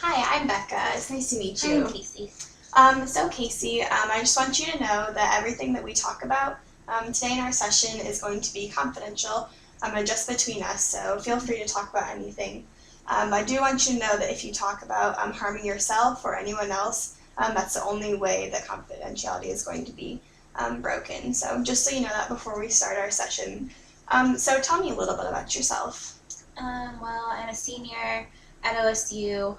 Hi, I'm Becca. It's nice to meet you. I'm Casey. So Casey, I just want you to know that everything that we talk about today in our session is going to be confidential and just between us, so feel free to talk about anything. I do want you to know that if you talk about harming yourself or anyone else, that's the only way that confidentiality is going to be broken. So just so you know that before we start our session. So tell me a little bit about yourself. Well, I'm a senior at OSU.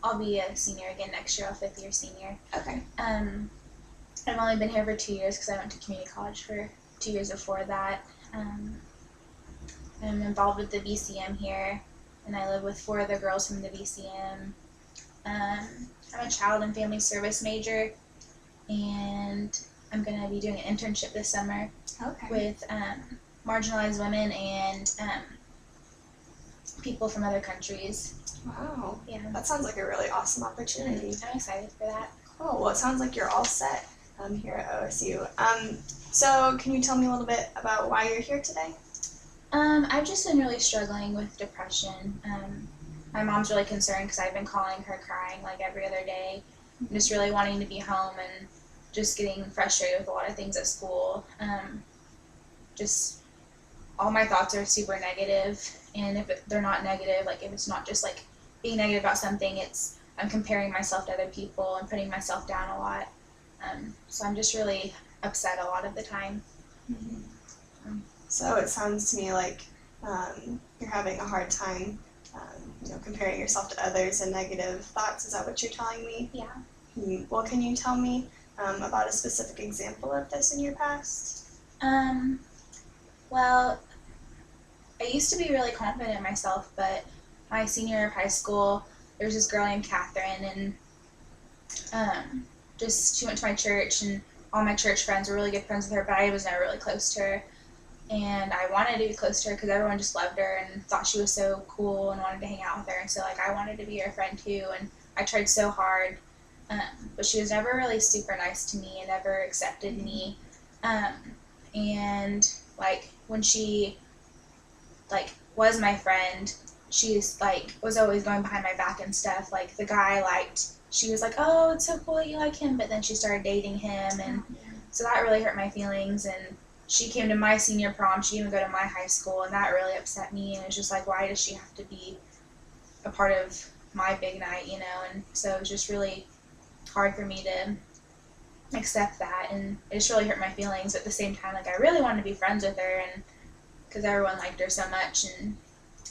I'll be a senior again next year, a fifth year senior. Okay. I've only been here for 2 years because I went to community college for 2 years before that. I'm involved with the VCM here, and I live with 4 other girls from the VCM. I'm a child and family service major, and I'm going to be doing an internship this summer with marginalized women and people from other countries. Wow. Yeah. That sounds like a really awesome opportunity. I'm excited for that. Cool. Well, it sounds like you're all set here at OSU. So can you tell me a little bit about why you're here today? I've just been really struggling with depression. My mom's really concerned because I've been calling her crying like every other day. I'm just really wanting to be home and just getting frustrated with a lot of things at school. Just all my thoughts are super negative, and if they're not negative, like if it's not just like being negative about something, it's I'm comparing myself to other people and putting myself down a lot. So I'm just really upset a lot of the time. So it sounds to me like you're having a hard time, comparing yourself to others and negative thoughts. Is that what you're telling me? Yeah. Well, can you tell me about a specific example of this in your past? Well, I used to be really confident in myself, but my senior year of high school, there was this girl named Catherine, and she went to my church, and all my church friends were really good friends with her, but I was never really close to her. And I wanted to be close to her because everyone just loved her and thought she was so cool and wanted to hang out with her. And so, I wanted to be her friend too. And I tried so hard, but she was never really super nice to me and never accepted me. And when she was my friend, she's was always going behind my back and stuff. Like the guy I liked, she was like, "Oh, it's so cool that you like him," but then she started dating him, and so that really hurt my feelings. And she came to my senior prom. She didn't even go to my high school, and that really upset me. And it was just like, why does she have to be a part of my big night, And so it was just really hard for me to accept that, and it just really hurt my feelings. But at the same time, I really wanted to be friends with her, and because everyone liked her so much. And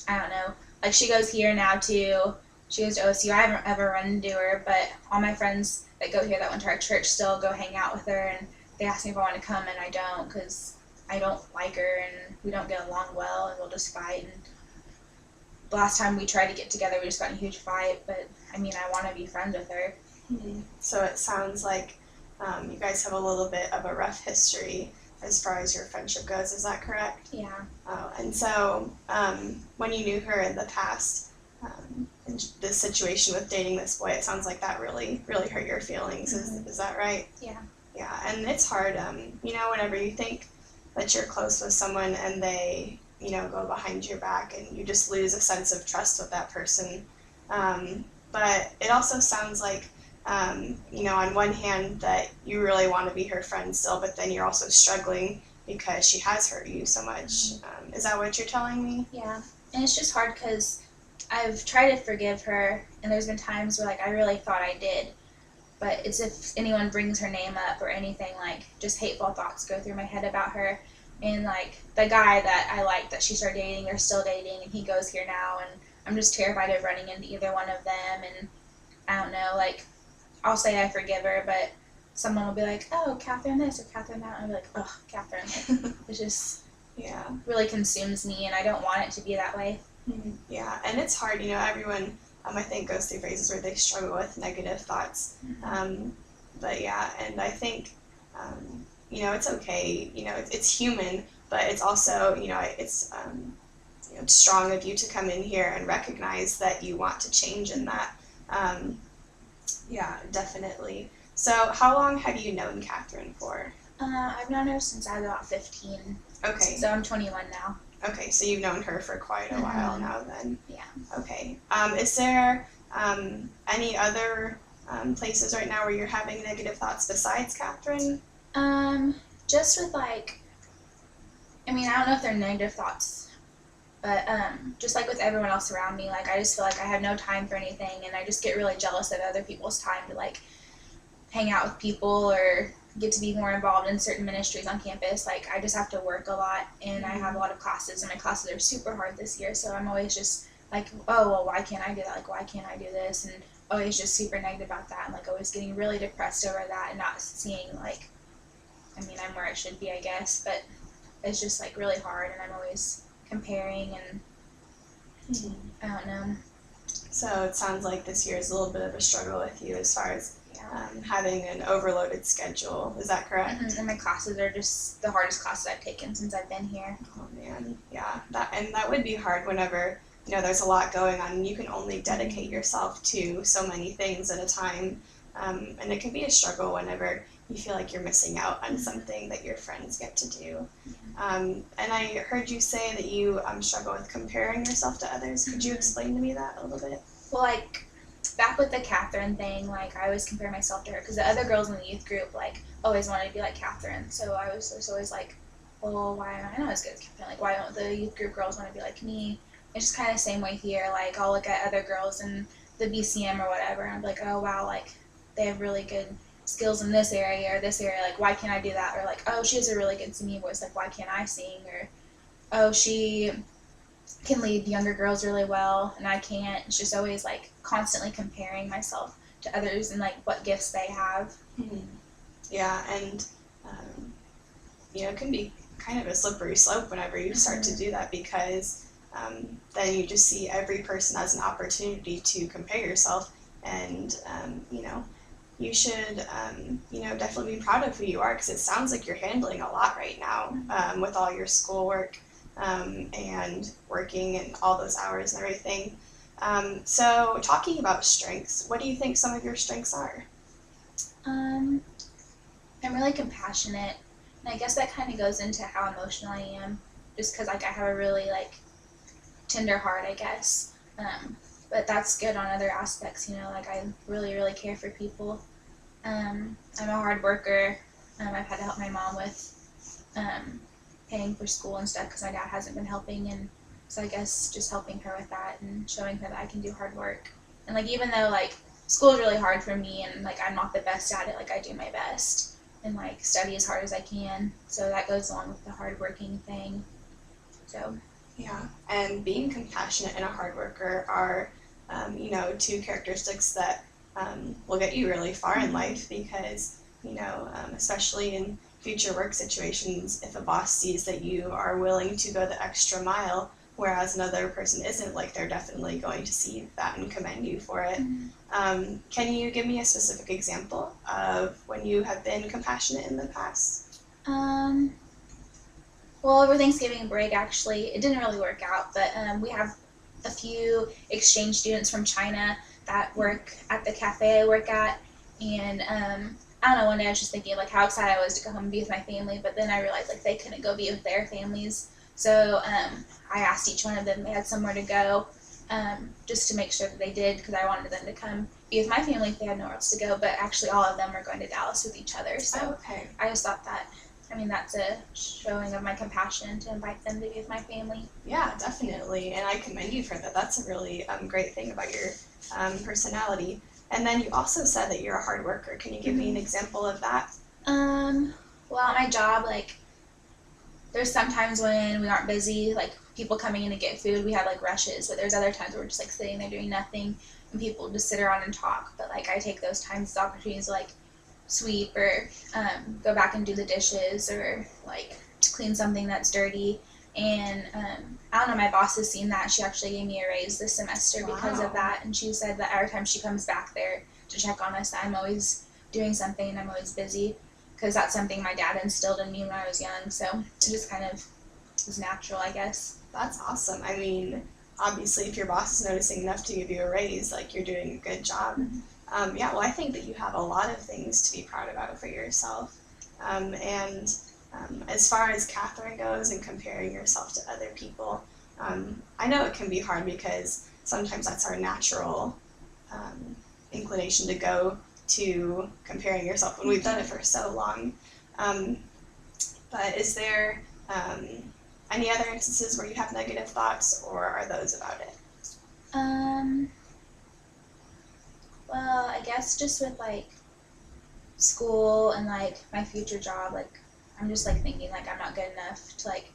I don't know, she goes here now too. She goes to OSU. I haven't ever run into her, but all my friends that go here that went to our church still go hang out with her, and they ask me if I want to come, and I don't because I don't like her, and we don't get along well, and we'll just fight. And the last time we tried to get together, we just got in a huge fight, but I want to be friends with her. So it sounds like you guys have a little bit of a rough history as far as your friendship goes. Is that correct? Yeah. And so when you knew her in the past, in this situation with dating this boy, it sounds like that really, really hurt your feelings. Is that right? Yeah. Yeah, and it's hard, whenever you think that you're close with someone and they, go behind your back and you just lose a sense of trust with that person. But it also sounds like, on one hand that you really want to be her friend still, but then you're also struggling because she has hurt you so much. Is that what you're telling me? Yeah, and it's just hard because I've tried to forgive her, and there's been times where I really thought I did, but it's if anyone brings her name up or anything, just hateful thoughts go through my head about her. And the guy that I liked that she started dating or still dating, and he goes here now, and I'm just terrified of running into either one of them. And I don't know, I'll say I forgive her, but someone will be like, "Oh, Catherine this or Catherine that," and I'll be like, "Oh, Catherine." It just really consumes me, and I don't want it to be that way. Yeah, and it's hard, everyone I think goes through phases where they struggle with negative thoughts. But yeah, and I think it's okay. It's human, but it's also it's strong of you to come in here and recognize that you want to change in that. Yeah, definitely. So how long have you known Catherine for? I've known her since I was about 15. Okay. So I'm 21 now. Okay, so you've known her for quite a while now then. Yeah. Okay. Is there Any other places right now where you're having negative thoughts besides Catherine? Just with like, I mean, I don't know if they're negative thoughts, but just like with everyone else around me, like I just feel like I have no time for anything, and I just get really jealous of other people's time to like hang out with people or get to be more involved in certain ministries on campus. Like I just have to work a lot, and I have a lot of classes, and my classes are super hard this year, so I'm always just like, oh well, why can't I do that? Like why can't I do this? And always just super negative about that, and like always getting really depressed over that, and not seeing like, I mean, I'm where I should be, I guess, but it's just like really hard, and I'm always comparing, and I don't know. So it sounds like this year is a little bit of a struggle with you as far as Yeah. having an overloaded schedule. Is that correct? And my classes are just the hardest classes I've taken since I've been here. Oh man, yeah. That would be hard whenever there's a lot going on and you can only dedicate yourself to so many things at a time, and it can be a struggle whenever you feel like you're missing out on something that your friends get to do. And I heard you say that you struggle with comparing yourself to others. Could you explain to me that a little bit? Well, like back with the Catherine thing, like I always compare myself to her because the other girls in the youth group like always wanted to be like Catherine. So I was just always like, well, why am I not as good as Catherine? Like why don't the youth group girls want to be like me? It's just kind of the same way here. Like I'll look at other girls in the BCM or whatever, and I'm like, oh wow, like they have really good skills in this area or this area. Like why can't I do that? Or like, oh, she has a really good singing voice. Like why can't I sing? Or oh, she can lead younger girls really well and I can't. It's just always like constantly comparing myself to others and like what gifts they have. Yeah, and it can be kind of a slippery slope whenever you start to do that, because then you just see every person as an opportunity to compare yourself, and you should definitely be proud of who you are, because it sounds like you're handling a lot right now with all your schoolwork and working and all those hours and everything. So talking about strengths, what do you think some of your strengths are? I'm really compassionate, and I guess that kind of goes into how emotional I am, just because like I have a really like tender heart, I guess. But that's good on other aspects, like I really, really care for people. I'm a hard worker. I've had to help my mom with paying for school and stuff because my dad hasn't been helping, and so I guess just helping her with that and showing her that I can do hard work. And like even though like school is really hard for me and like I'm not the best at it, like I do my best and like study as hard as I can. So that goes along with the hard working thing. So yeah, and being compassionate and a hard worker are two characteristics that will get you really far in life, because especially in future work situations, if a boss sees that you are willing to go the extra mile, whereas another person isn't, like they're definitely going to see that and commend you for it. Can you give me a specific example of when you have been compassionate in the past? Well, over Thanksgiving break, actually, it didn't really work out, but we have a few exchange students from China that work at the cafe I work at, and I don't know, one day I was just thinking like how excited I was to go home and be with my family, but then I realized like they couldn't go be with their families, so I asked each one of them if they had somewhere to go, just to make sure that they did, because I wanted them to come be with my family if they had nowhere else to go, but actually all of them were going to Dallas with each other, so Okay. I just thought that, that's a showing of my compassion to invite them to be with my family. Yeah, definitely, and I commend you for that. That's a really great thing about your personality. And then you also said that you're a hard worker. Can you give me an example of that? Well, at my job, like, there's sometimes when we aren't busy, like, people coming in to get food, we have, like, rushes, but there's other times where we're just, like, sitting there doing nothing, and people just sit around and talk, but, like, I take those times as opportunities to, like, sweep or go back and do the dishes or, like, clean something that's dirty. And I don't know, my boss has seen that. She actually gave me a raise this semester because of that, and she said that every time she comes back there to check on us, I'm always doing something and I'm always busy, because that's something my dad instilled in me when I was young, so it just kind of was natural, I guess. That's awesome. I mean, obviously, if your boss is noticing enough to give you a raise, like, you're doing a good job. Yeah, well, I think that you have a lot of things to be proud about for yourself. And as far as Catherine goes and comparing yourself to other people, I know it can be hard because sometimes that's our natural inclination to go to comparing yourself when we've done it for so long. But is there any other instances where you have negative thoughts, or are those about it? Well, I guess just with like school and like my future job, like I'm just like thinking like I'm not good enough to like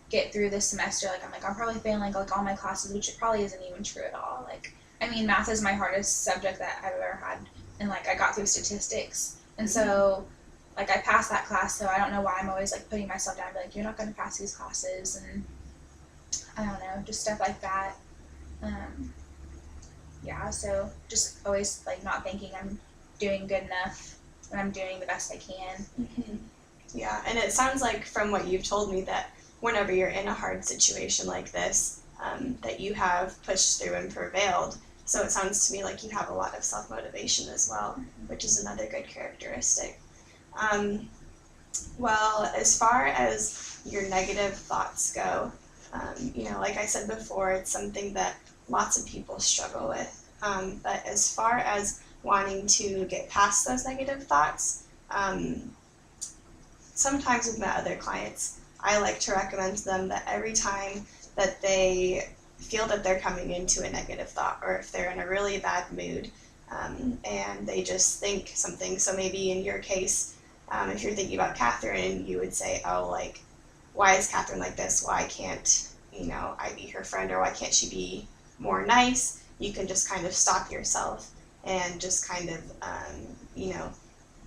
get through this semester. Like I'm probably failing like all my classes, which it probably isn't even true at all. Like I mean, math is my hardest subject that I've ever had, and like I got through statistics, and so like I passed that class. So I don't know why I'm always like putting myself down, like you're not going to pass these classes, and I don't know, just stuff like that. Yeah, so just always like not thinking I'm doing good enough when I'm doing the best I can. Mm-hmm. Yeah, and it sounds like from what you've told me that whenever you're in a hard situation like this, that you have pushed through and prevailed. So it sounds to me like you have a lot of self-motivation as well, which is another good characteristic. Well, as far as your negative thoughts go, like I said before, it's something that lots of people struggle with. But as far as wanting to get past those negative thoughts, sometimes with my other clients, I like to recommend to them that every time that they feel that they're coming into a negative thought, or if they're in a really bad mood, and they just think something. So maybe in your case, if you're thinking about Catherine, you would say, oh, like, why is Catherine like this? Why can't, I be her friend, or why can't she be more nice? You can just kind of stop yourself and just kind of,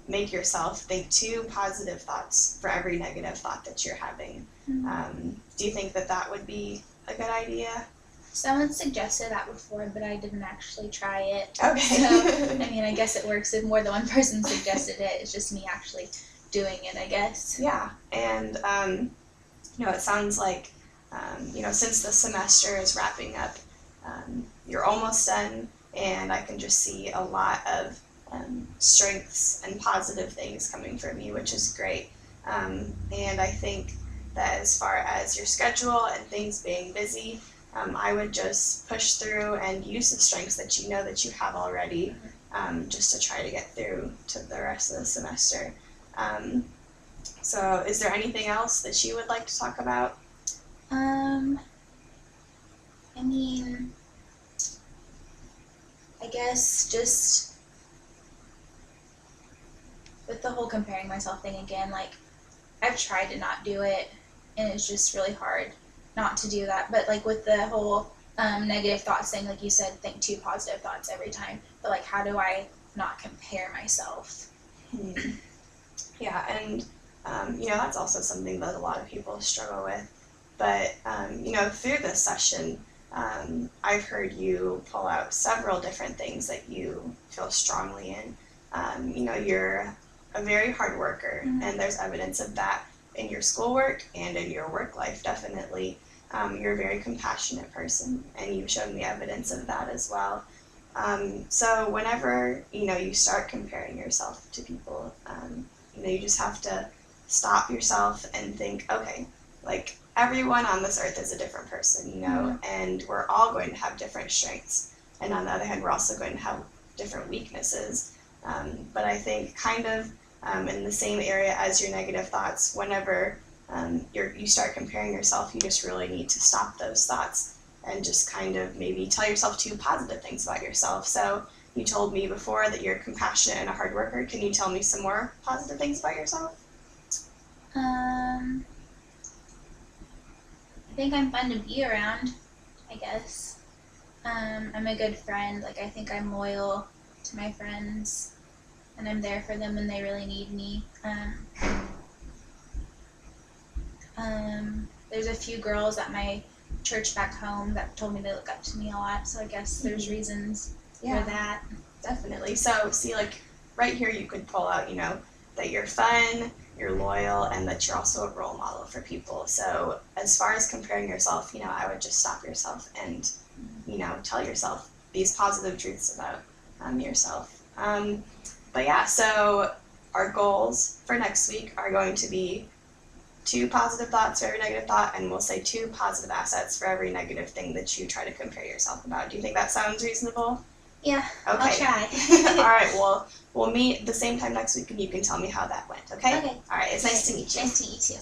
make yourself think 2 positive thoughts for every negative thought that you're having. Mm-hmm. Do you think that that would be a good idea? Someone suggested that before, but I didn't actually try it. Okay. So, I mean, I guess it works if more than one person suggested it. It's just me actually doing it, I guess. Yeah, and, it sounds like, since the semester is wrapping up, you're almost done, and I can just see a lot of strengths and positive things coming from you, which is great. And I think that as far as your schedule and things being busy, I would just push through and use the strengths that you know that you have already, just to try to get through to the rest of the semester. So is there anything else that you would like to talk about? I mean, I guess just with the whole comparing myself thing again, like I've tried to not do it, and it's just really hard not to do that. But like with the whole negative thoughts thing, like you said, think 2 positive thoughts every time. But like, how do I not compare myself? Yeah, and that's also something that a lot of people struggle with. But through this session, I've heard you pull out several different things that you feel strongly in. You're a very hard worker, Mm-hmm. and there's evidence of that in your schoolwork and in your work life, definitely. You're a very compassionate person, and you've shown me evidence of that as well. So whenever, you start comparing yourself to people, you just have to stop yourself and think, okay, like, everyone on this earth is a different person, Mm-hmm. and we're all going to have different strengths. And on the other hand, we're also going to have different weaknesses. But I think kind of in the same area as your negative thoughts, whenever you start comparing yourself, you just really need to stop those thoughts and just kind of maybe tell yourself 2 positive things about yourself. So you told me before that you're compassionate and a hard worker. Can you tell me some more positive things about yourself? I think I'm fun to be around, I guess. I'm a good friend. Like, I think I'm loyal to my friends, and I'm there for them when they really need me. There's a few girls at my church back home that told me they look up to me a lot, so I guess there's reasons for that. Definitely. So, see, like, right here you could pull out, that you're fun, you're loyal, and that you're also a role model for people. So, as far as comparing yourself, I would just stop yourself and, tell yourself these positive truths about yourself. But yeah, so our goals for next week are going to be 2 positive thoughts for every negative thought, and we'll say 2 positive assets for every negative thing that you try to compare yourself about. Do you think that sounds reasonable? Yeah, Okay. I'll try. All right. Well, we'll meet the same time next week, and you can tell me how that went. Okay. Okay. All right. It's nice to meet you. Nice to meet you too.